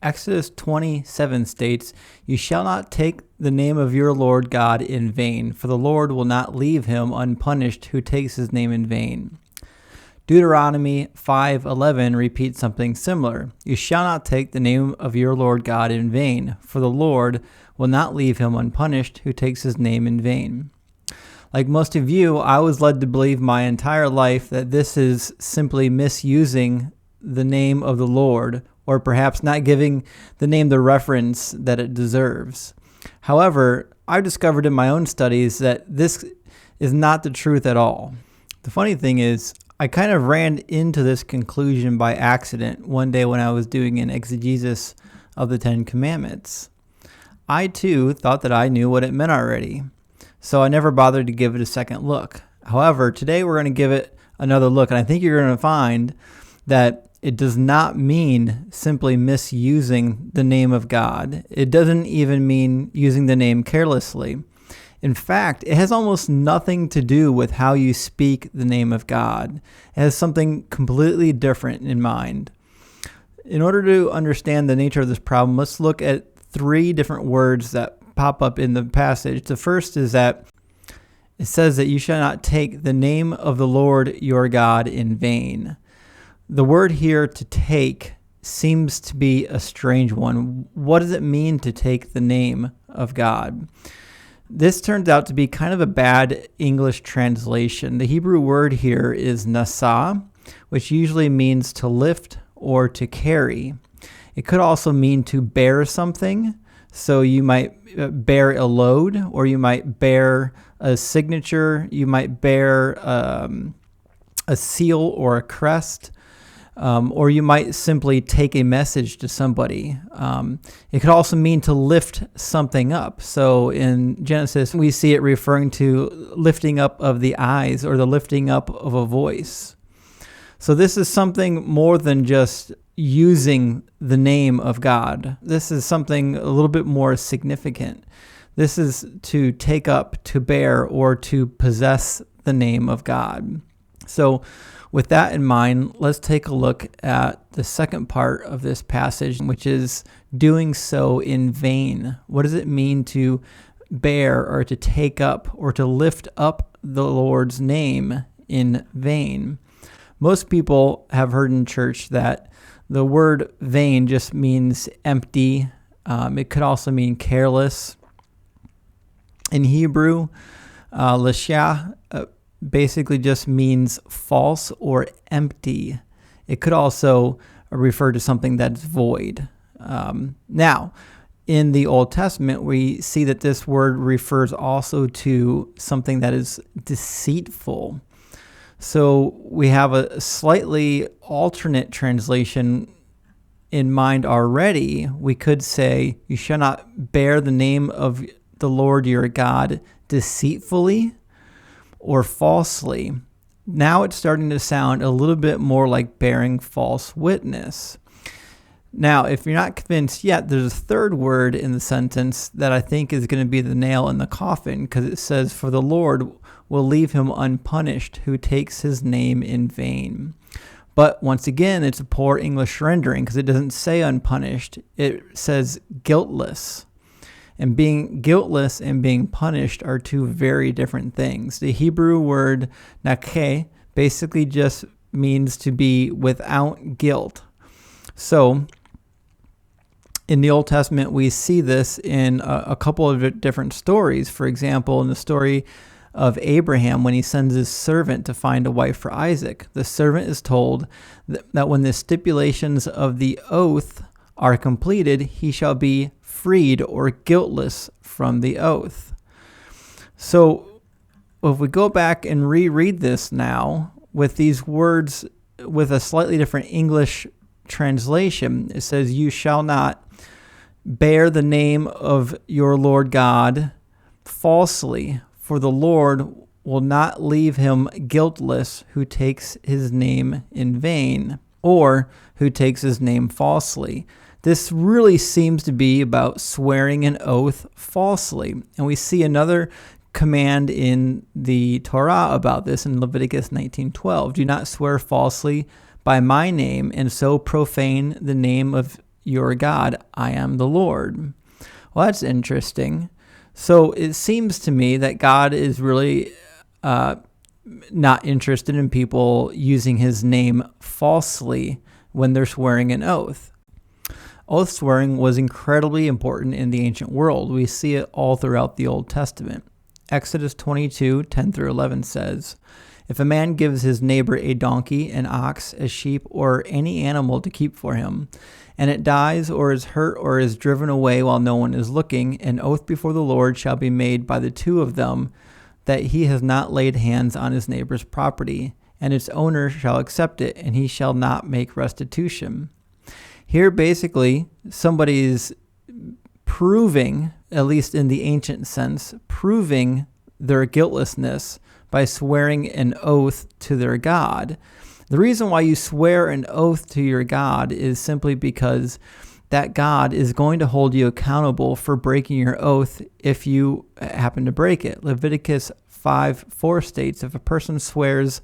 Exodus 20:7 states, "You shall not take the name of your Lord God in vain, for the Lord will not leave him unpunished who takes his name in vain." Deuteronomy 5:11 repeats something similar. "You shall not take the name of your Lord God in vain, for the Lord will not leave him unpunished who takes his name in vain." Like most of you, I was led to believe my entire life that this is simply misusing the name of the Lord, or perhaps not giving the name the reference that it deserves. However, I've discovered in my own studies that this is not the truth at all. The funny thing is, I kind of ran into this conclusion by accident one day when I was doing an exegesis of the Ten Commandments. I too thought that I knew what it meant already, so I never bothered to give it a second look. However, today we're going to give it another look, and I think you're going to find that it does not mean simply misusing the name of God. It doesn't even mean using the name carelessly. In fact, it has almost nothing to do with how you speak the name of God. It has something completely different in mind. In order to understand the nature of this problem, let's look at 3 different words that pop up in the passage. The first is that it says that you shall not take the name of the Lord your God in vain. The word here, to take, seems to be a strange one. What does it mean to take the name of God? This turns out to be kind of a bad English translation. The Hebrew word here is nasa, which usually means to lift or to carry. It could also mean to bear something. So you might bear a load, or you might bear a signature. You might bear a seal or a crest. Or you might simply take a message to somebody. It could also mean to lift something up. So in Genesis, we see it referring to lifting up of the eyes or the lifting up of a voice. So this is something more than just using the name of God. This is something a little bit more significant. This is to take up, to bear, or to possess the name of God. So with that in mind, let's take a look at the second part of this passage, which is doing so in vain. What does it mean to bear or to take up or to lift up the Lord's name in vain? Most people have heard in church that the word vain just means empty. It could also mean careless. In Hebrew, lashah basically just means false or empty. It could also refer to something that's void. Now, in the Old Testament, we see that this word refers also to something that is deceitful. So we have a slightly alternate translation in mind already. We could say, "You shall not bear the name of the Lord your God deceitfully or falsely." Now it's starting to sound a little bit more like bearing false witness. Now, if you're not convinced yet, there's a third word in the sentence that I think is going to be the nail in the coffin, because it says, "For the Lord will leave him unpunished who takes his name in vain." But once again, it's a poor English rendering because it doesn't say unpunished. It says guiltless. And being guiltless and being punished are 2 very different things. The Hebrew word nakeh basically just means to be without guilt. So in the Old Testament, we see this in a couple of different stories. For example, in the story of Abraham, when he sends his servant to find a wife for Isaac, the servant is told that when the stipulations of the oath are completed, he shall be freed or guiltless from the oath. So if we go back and reread this now with these words with a slightly different English translation, it says, "You shall not bear the name of your Lord God falsely, for the Lord will not leave him guiltless who takes his name in vain, or who takes his name falsely." This really seems to be about swearing an oath falsely. And we see another command in the Torah about this in Leviticus 19:12. "Do not swear falsely by my name and so profane the name of your God. I am the Lord. Well, that's interesting. So it seems to me that God is really not interested in people using his name falsely when they're swearing an oath. Oath swearing was incredibly important in the ancient world. We see it all throughout the Old Testament. Exodus 22:10-11 says, "If a man gives his neighbor a donkey, an ox, a sheep, or any animal to keep for him, and it dies or is hurt or is driven away while no one is looking, an oath before the Lord shall be made by the two of them that he has not laid hands on his neighbor's property, and its owner shall accept it, and he shall not make restitution." Here, basically, somebody's proving, at least in the ancient sense, proving their guiltlessness by swearing an oath to their God. The reason why you swear an oath to your God is simply because that God is going to hold you accountable for breaking your oath if you happen to break it. Leviticus 5:4 states, "If a person swears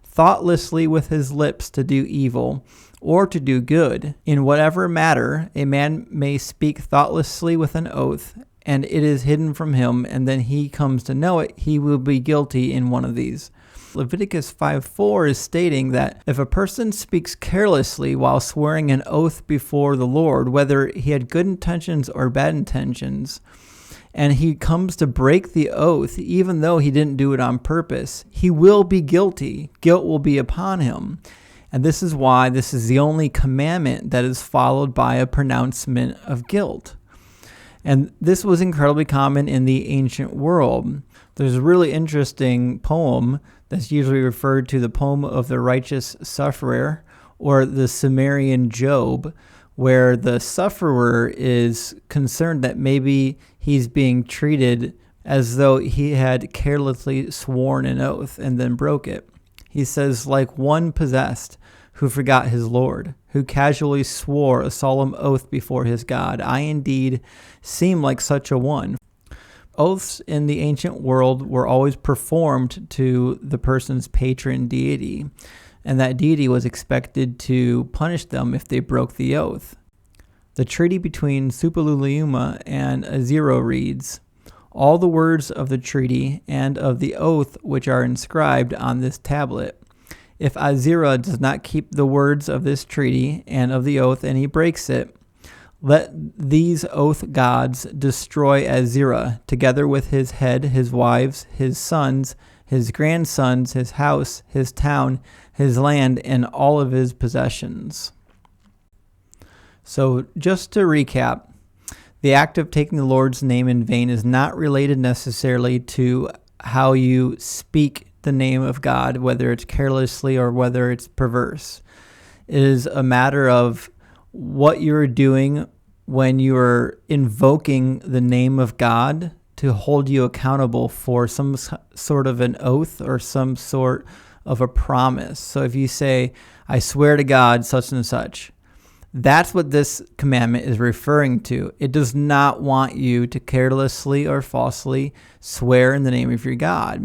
thoughtlessly with his lips to do evil or to do good, in whatever matter a man may speak thoughtlessly with an oath, and it is hidden from him, and then he comes to know it, he will be guilty in one of these." Leviticus 5:4 is stating that if a person speaks carelessly while swearing an oath before the Lord, whether he had good intentions or bad intentions, and he comes to break the oath, even though he didn't do it on purpose, he will be guilty. Guilt will be upon him. And this is why this is the only commandment that is followed by a pronouncement of guilt. And this was incredibly common in the ancient world. There's a really interesting poem that's usually referred to the poem of the righteous sufferer, or the Sumerian Job, where the sufferer is concerned that maybe he's being treated as though he had carelessly sworn an oath and then broke it. He says, "Like one possessed who forgot his Lord, who casually swore a solemn oath before his God, I indeed seem like such a one." Oaths in the ancient world were always performed to the person's patron deity, and that deity was expected to punish them if they broke the oath. The treaty between Suppiluliuma and Aziru reads, "All the words of the treaty and of the oath which are inscribed on this tablet. If Aziru does not keep the words of this treaty and of the oath, and he breaks it, let these oath gods destroy Aziru, together with his head, his wives, his sons, his grandsons, his house, his town, his land, and all of his possessions." So just to recap, the act of taking the Lord's name in vain is not related necessarily to how you speak the name of God, whether it's carelessly or whether it's perverse. It is a matter of what you're doing when you're invoking the name of God to hold you accountable for some sort of an oath or some sort of a promise. So if you say, "I swear to God, such and such," that's what this commandment is referring to. It does not want you to carelessly or falsely swear in the name of your God.